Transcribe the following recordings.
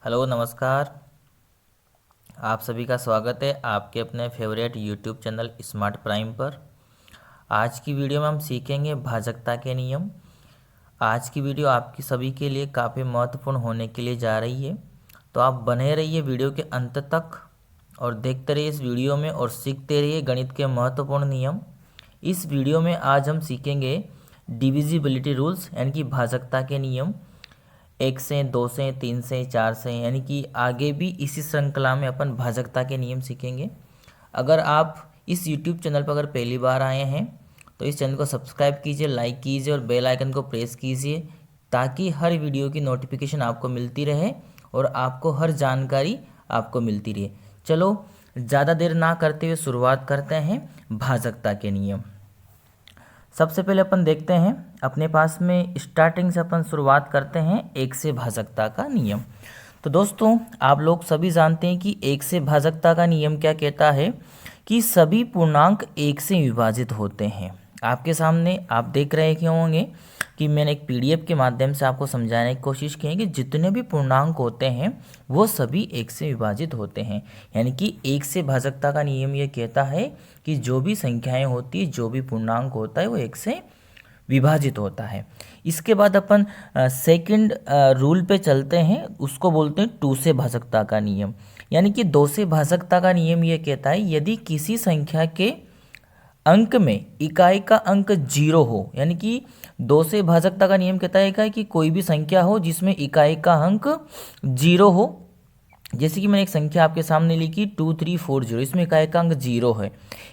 Hello नमस्कार। आप सभी का स्वागत है आपके अपने favourite YouTube channel smart prime पर। आज की वीडियो में हम सीखेंगे भाजकता के नियम। आज की वीडियो आपकी सभी के लिए काफ़ी महत्वपूर्ण होने के लिए जा रही है, तो आप बने रहिए वीडियो के अंत तक और देखते रहिए इस वीडियो में और सीखते रहिए गणित के महत्वपूर्ण नियम। इस वीडियो में आज हम सीखेंगे डिविजिबिलिटी रूल्स यानी कि भाजकता के नियम। 1 से 2 से 3 से 4 से यानी कि आगे भी इसी श्रृंखला में अपन भाजकता के नियम सीखेंगे। अगर आप इस YouTube चैनल पर अगर पहली बार आए हैं तो इस चैनल को सब्सक्राइब कीजिए, लाइक कीजिए और बेल आइकन को प्रेस कीजिए ताकि हर वीडियो की नोटिफिकेशन आपको मिलती रहे और आपको हर जानकारी आपको मिलती रहे। चलो ज़्यादा देर ना करते हुए शुरुआत करते हैं भाजकता के नियम। सबसे पहले अपन देखते हैं अपने पास में स्टार्टिंग से अपन शुरुआत करते हैं 1 से भाजकता का नियम। तो दोस्तों आप लोग सभी जानते हैं कि 1 से भाजकता का नियम क्या कहता है कि सभी पूर्णांक 1 से विभाजित होते हैं। आपके सामने आप देख रहे होंगे कि मैंने एक पीडीएफ के माध्यम से आपको समझाने की कोशिश की है कि जितने भी पूर्णांक होते हैं वो सभी 1 से विभाजित होते हैं। यानी कि 1 से भाजकता का नियम ये कहता है कि जो भी संख्याएं होती है, जो भी पूर्णांक होता है वो 1 से विभाजित होता है। इसके बाद अपन सेकंड रूल पे चलते हैं, उसको बोलते हैं 2 से भाजकता का नियम। यानी कि 2 से भाजकता का नियम ये कहता है यदि किसी संख्या के अंक में इकाई का अंक 0 हो, यानी कि 2 से भाजकता का नियम कहता है कि कोई भी संख्या हो जिसमें इकाई का अंक 0 हो। जैसे कि मैंने एक संख्या आपके सामने लिखी 2340, इसमें इकाई का अंक 0 है।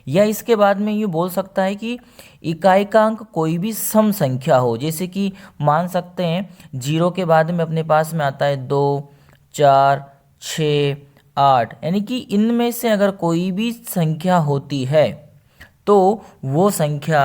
या इसके बाद में ये बोल सकता है कि इकाई का अंक कोई भी सम संख्या हो, जैसे कि मान सकते हैं 0 के बाद में अपने पास में आता है 2, 4, 6, 8, यानी कि इनमें से अगर कोई भी संख्या होती है तो वो संख्या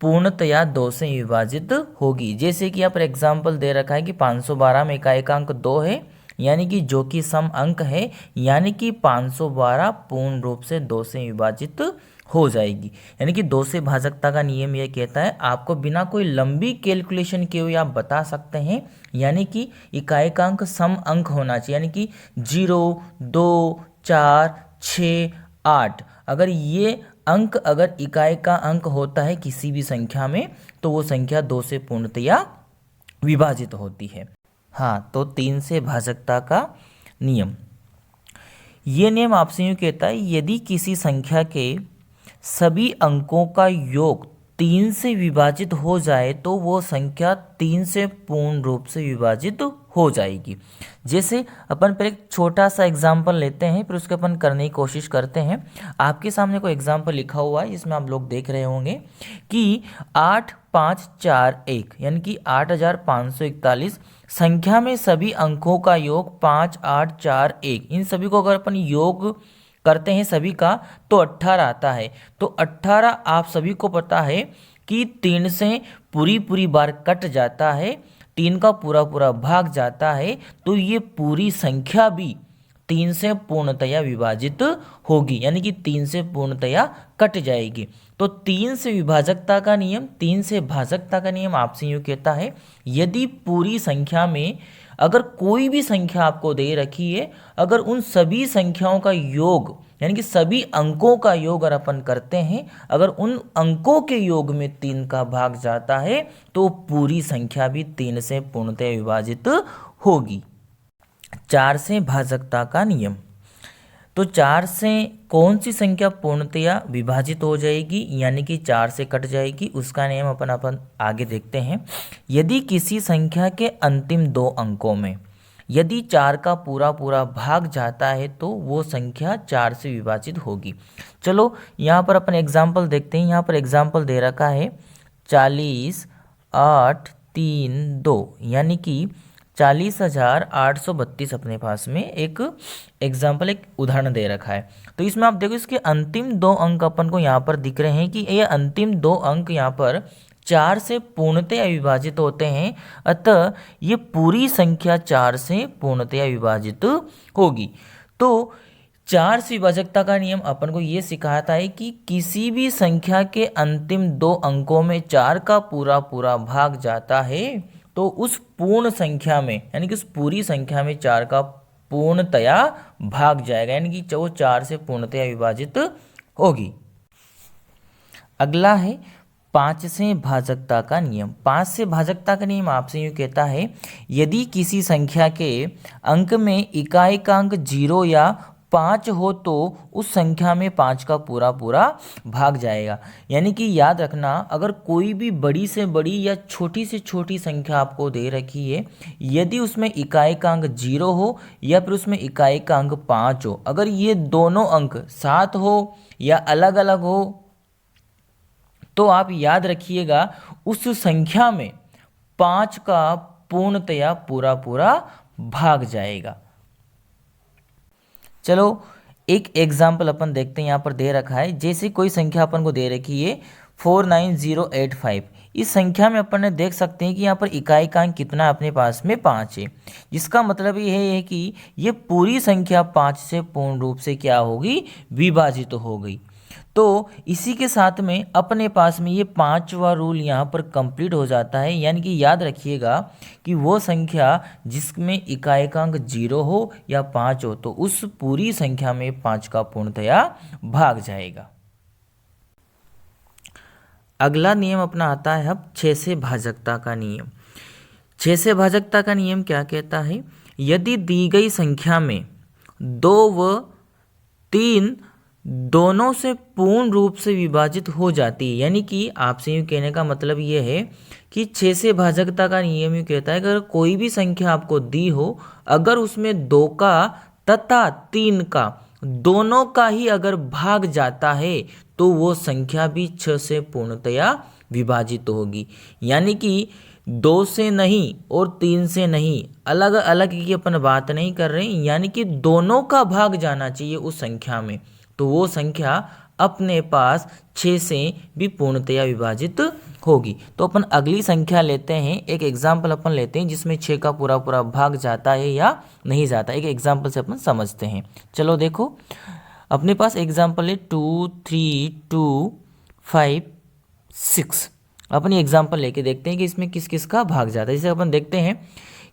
पूर्णतया 2 से विभाजित होगी। जैसे कि यहाँ पर एग्जाम्पल दे रखा है कि 512 में इकाई का अंक 2 है, यानी कि जो कि सम अंक है, यानी कि 512 पूर्ण रूप से 2 से विभाजित हो जाएगी। यानी कि 2 से भाजकता का नियम यह कहता है आपको बिना कोई लंबी कैलकुलेशन किए हुए आप बता सकते हैं, यानी कि इकाई का अंक सम अंक होना चाहिए, यानी कि 0, 2, 4, 6, 8। अगर ये अंक अगर इकाई का अंक होता है किसी भी संख्या में तो वो संख्या 2 से पूर्णतया विभाजित होती है। हाँ, तो 3 से भाजकता का नियम, ये नियम आपसे यूँ कहता है यदि किसी संख्या के सभी अंकों का योग 3 से विभाजित हो जाए तो वो संख्या 3 से पूर्ण रूप से विभाजित हो जाएगी। जैसे अपन पर एक छोटा सा एग्जाम्पल लेते हैं, फिर उसके अपन करने की कोशिश करते हैं। आपके सामने कोई एग्जाम्पल लिखा हुआ है जिसमें आप लोग देख रहे होंगे कि 8541 यानी कि 8541 संख्या में सभी अंकों का योग 5841, इन सभी को अगर अपन योग करते हैं सभी का तो 18 आता है। तो 18 आप सभी को पता है कि 3 से पूरी बार कट जाता है, 3 का पूरा भाग जाता है, तो ये पूरी संख्या भी 3 से पूर्णतया विभाजित होगी, यानी कि 3 से पूर्णतया कट जाएगी। तो 3 से विभाजकता का नियम, 3 से भाजकता का नियम आपसे यूँ कहता है यदि पूरी संख्या में अगर कोई भी संख्या आपको दे रखी है, अगर उन सभी संख्याओं का योग यानी कि सभी अंकों का योग अगर अपन करते हैं, अगर उन अंकों के योग में 3 का भाग जाता है तो पूरी संख्या भी 3 से पूर्णतः विभाजित होगी। 4 से भाजकता का नियम, तो 4 से कौन सी संख्या पूर्णतया विभाजित हो जाएगी यानी कि 4 से कट जाएगी, उसका नियम अपन आगे देखते हैं। यदि किसी संख्या के अंतिम 2 अंकों में यदि 4 का पूरा भाग जाता है तो वो संख्या 4 से विभाजित होगी। चलो यहाँ पर अपन एग्जाम्पल देखते हैं। यहाँ पर एग्जाम्पल दे रखा है 40, 8, 3, 2 यानी कि 40,832 अपने पास में एक एग्जाम्पल, एक उदाहरण दे रखा है। तो इसमें आप देखो इसके अंतिम 2 अंक अपन को यहाँ पर दिख रहे हैं कि ये अंतिम 2 अंक यहाँ पर 4 से पूर्णतया विभाजित होते हैं, अतः ये पूरी संख्या 4 से पूर्णतया विभाजित होगी। तो 4 से विभाजकता का नियम अपन को ये सिखाता है कि किसी भी संख्या के अंतिम 2 अंकों में 4 का पूरा भाग जाता है तो उस पूर्ण संख्या में यानी कि उस पूरी संख्या में 4 का पूर्णतया भाग जाएगा, यानी कि वो 4 से पूर्णतया विभाजित होगी। अगला है 5 से भाजकता का नियम। 5 से भाजकता का नियम आपसे यूँ कहता है, यदि किसी संख्या के अंक में इकाई का अंक 0 या 5 हो तो उस संख्या में 5 का पूरा पूरा भाग जाएगा। यानी कि याद रखना, अगर कोई भी बड़ी से बड़ी या छोटी से छोटी संख्या आपको दे रखी है, यदि उसमें इकाई का अंक 0 हो या फिर उसमें इकाई का अंक 5 हो, अगर ये दोनों अंक साथ हो या अलग अलग हो, तो आप याद रखिएगा उस संख्या में 5 का पूर्णतया पूरा पूरा भाग जाएगा। चलो एक एग्जाम्पल अपन देखते हैं, यहाँ पर दे रखा है, जैसे कोई संख्या अपन को दे रखी है 49085। इस संख्या में अपन ने देख सकते हैं कि यहाँ पर इकाई का अंक कितना है, अपने पास में 5 है। जिसका मतलब ये है कि ये पूरी संख्या 5 से पूर्ण रूप से क्या होगी, विभाजित हो गई। तो इसी के साथ में अपने पास में ये 5वां रूल यहाँ पर कंप्लीट हो जाता है। यानी कि याद रखिएगा कि वो संख्या जिसमें इकाई का अंक 0 हो या 5 हो, तो उस पूरी संख्या में 5 का पूर्णतया भाग जाएगा। अगला नियम अपना आता है अब 6 से भाजकता का नियम। 6 से भाजकता का नियम क्या कहता है, यदि दी गई संख्या में 2 व 3 दोनों से पूर्ण रूप से विभाजित हो जाती है, यानी कि आपसे यूँ कहने का मतलब ये है कि 6 से भाजकता का नियम यूँ कहता है कि अगर कोई भी संख्या आपको दी हो, अगर उसमें 2 का तथा 3 का दोनों का ही अगर भाग जाता है, तो वो संख्या भी 6 से पूर्णतया विभाजित होगी। यानी कि 2 से नहीं और 3 से नहीं, अलग अलग की अपन बात नहीं कर रहे हैं, यानी कि दोनों का भाग जाना चाहिए उस संख्या में, तो वो संख्या अपने पास 6 से भी पूर्णतया विभाजित होगी। तो अपन अगली संख्या लेते हैं, एक एग्जाम्पल अपन लेते हैं जिसमें 6 का पूरा पूरा भाग जाता है या नहीं जाता। एक एग्जाम्पल से अपन समझते हैं। चलो देखो, अपने पास एग्जाम्पल है 2 3 2 5 6। अपन ये एग्जाम्पल लेके देखते हैं कि इसमें किस किस का भाग जाता है। जैसे अपन देखते हैं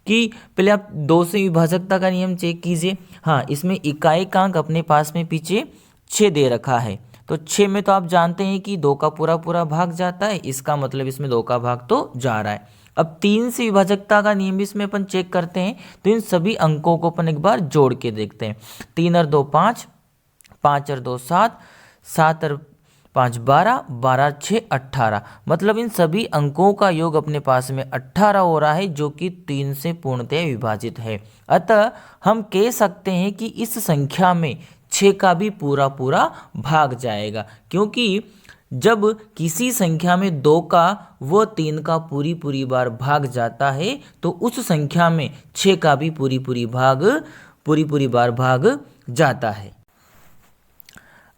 कि पहले आप 2 से विभाजकता का नियम चेक कीजिए। हाँ, इसमें इकाई का अंक अपने पास में पीछे 6 दे रखा है, तो 6 में तो आप जानते हैं कि 2 का पूरा पूरा भाग जाता है, इसका मतलब इसमें 2 का भाग तो जा रहा है। अब 3 से विभाजकता का नियम इसमें अपन चेक करते हैं, तो इन सभी अंकों को अपन एक बार जोड़ के देखते हैं। 3 और 2 5, 5 और 2 7, 7 और 5 12, 12 6 18, मतलब इन सभी अंकों का योग अपने पास में 18 हो रहा है, जो कि 3 से पूर्णतः विभाजित है। अतः हम कह सकते हैं कि इस संख्या में 6 का भी पूरा पूरा भाग जाएगा, क्योंकि जब किसी संख्या में 2 का व 3 का पूरी पूरी बार भाग जाता है, तो उस संख्या में 6 का भी पूरी पूरी बार भाग जाता है।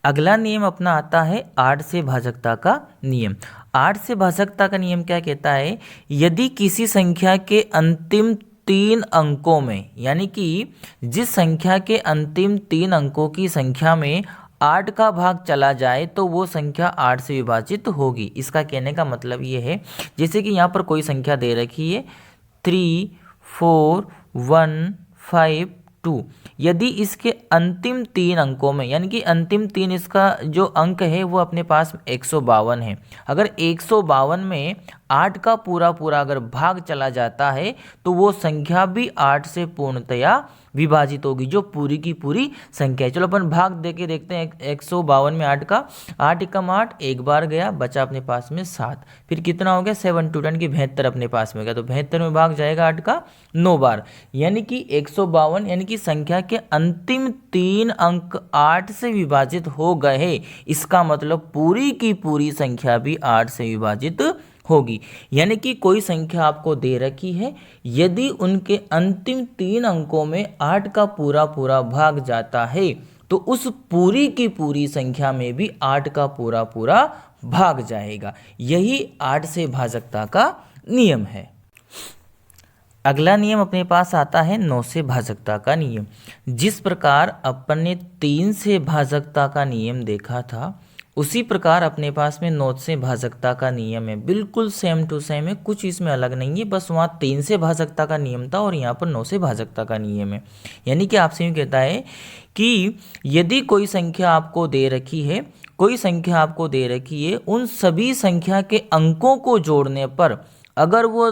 अगला नियम अपना आता है 8 से भाजकता का नियम। 8 से भाजकता का नियम क्या कहता है, यदि किसी संख्या के अंतिम 3 अंकों में, यानी कि जिस संख्या के अंतिम 3 अंकों की संख्या में 8 का भाग चला जाए, तो वो संख्या 8 से विभाजित होगी। इसका कहने का मतलब ये है, जैसे कि यहाँ पर कोई संख्या दे रखी है 3 4 1 5 2, यदि इसके अंतिम 3 अंकों में, यानी कि अंतिम 3 इसका जो अंक है वो अपने पास 152 है, अगर 152 में 8 का पूरा पूरा अगर भाग चला जाता है, तो वो संख्या भी 8 से पूर्णतया विभाजित होगी, जो पूरी की पूरी संख्या है। चलो अपन भाग दे के देखते हैं। 152 में 8 का 8 एकम 8, एक बार गया, बचा अपने पास में 7, फिर कितना हो गया 7 टू 10 की 72 अपने पास में गया, तो 72 में भाग जाएगा 8 का 9 बार, यानी कि 152, यानी कि संख्या के अंतिम 3 अंक 8 से विभाजित हो गए। इसका मतलब पूरी की पूरी संख्या भी 8 से विभाजित होगी। यानी कि कोई संख्या आपको दे रखी है, यदि उनके अंतिम 3 अंकों में 8 का पूरा पूरा भाग जाता है, तो उस पूरी की पूरी संख्या में भी 8 का पूरा पूरा भाग जाएगा। यही 8 से भाजकता का नियम है। अगला नियम अपने पास आता है 9 से भाजकता का नियम। जिस प्रकार अपन ने 3 से भाजकता का नियम देखा था, उसी प्रकार अपने पास में 9 से भाजकता का नियम है, बिल्कुल सेम टू सेम है, कुछ इसमें अलग नहीं है, बस वहाँ 3 से भाजकता का नियम था और यहाँ पर 9 से भाजकता का नियम है। यानी कि आपसे यूँ कहता है कि यदि कोई संख्या आपको दे रखी है, कोई संख्या आपको दे रखी है, उन सभी संख्या के अंकों को जोड़ने पर अगर वो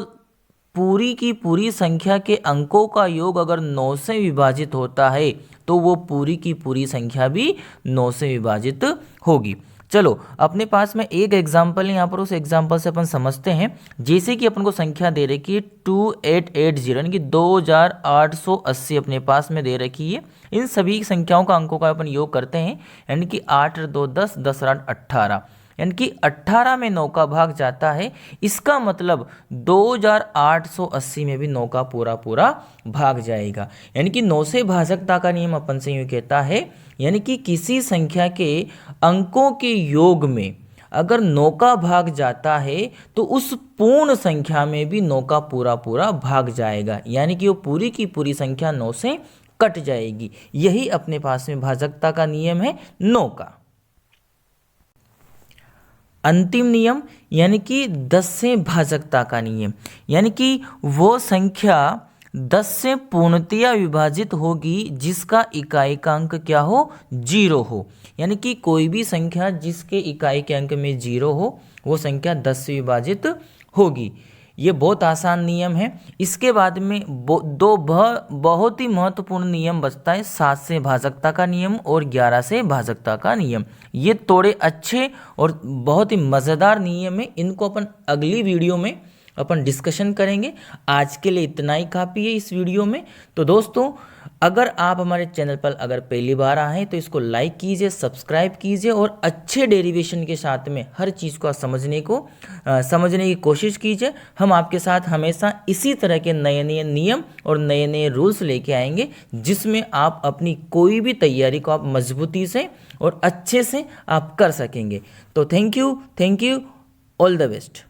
पूरी की पूरी संख्या के अंकों का योग अगर 9 से विभाजित होता है तो वो पूरी की पूरी संख्या भी 9 से विभाजित होगी। चलो अपने पास में एक एग्जाम्पल है यहाँ पर, उस एग्जाम्पल से अपन समझते हैं। जैसे कि अपन को संख्या दे रखी है 2880 यानी कि 2880 अपने पास में दे रखी है। इन सभी संख्याओं का अंकों का अपन योग करते हैं, यानी कि 8 2 10 10 8 18, यानी कि 18 में 9 का भाग जाता है। इसका मतलब 2880 में भी 9 का पूरा पूरा भाग जाएगा। यानी कि 9 से भाजकता का नियम अपन से यूँ कहता है, यानी कि किसी संख्या के अंकों के योग में अगर 9 का भाग जाता है तो उस पूर्ण संख्या में भी 9 का पूरा पूरा भाग जाएगा, यानी कि वो पूरी की पूरी संख्या 9 से कट जाएगी। यही अपने पास में भाजकता का नियम है 9 का। अंतिम नियम यानी कि 10 से भाजकता का नियम, यानी कि वो संख्या 10 से पूर्णतया विभाजित होगी जिसका इकाई का अंक क्या हो, 0 हो। यानी कि कोई भी संख्या जिसके इकाई के अंक में 0 हो वो संख्या 10 से विभाजित होगी। ये बहुत आसान नियम है। इसके बाद में दो बहुत ही महत्वपूर्ण नियम बचता है, 7 से भाजकता का नियम और 11 से भाजकता का नियम। ये थोड़े अच्छे और बहुत ही मज़ेदार नियम है, इनको अपन अगली वीडियो में अपन डिस्कशन करेंगे। आज के लिए इतना ही काफ़ी है इस वीडियो में। तो दोस्तों अगर आप हमारे चैनल पर अगर पहली बार आए तो इसको लाइक कीजिए, सब्सक्राइब कीजिए और अच्छे डेरिवेशन के साथ में हर चीज़ को समझने की कोशिश कीजिए। हम आपके साथ हमेशा इसी तरह के नए नए नियम और नए नए रूल्स लेके आएंगे, जिसमें आप अपनी कोई भी तैयारी को आप मजबूती से और अच्छे से आप कर सकेंगे। तो thank you, all the best.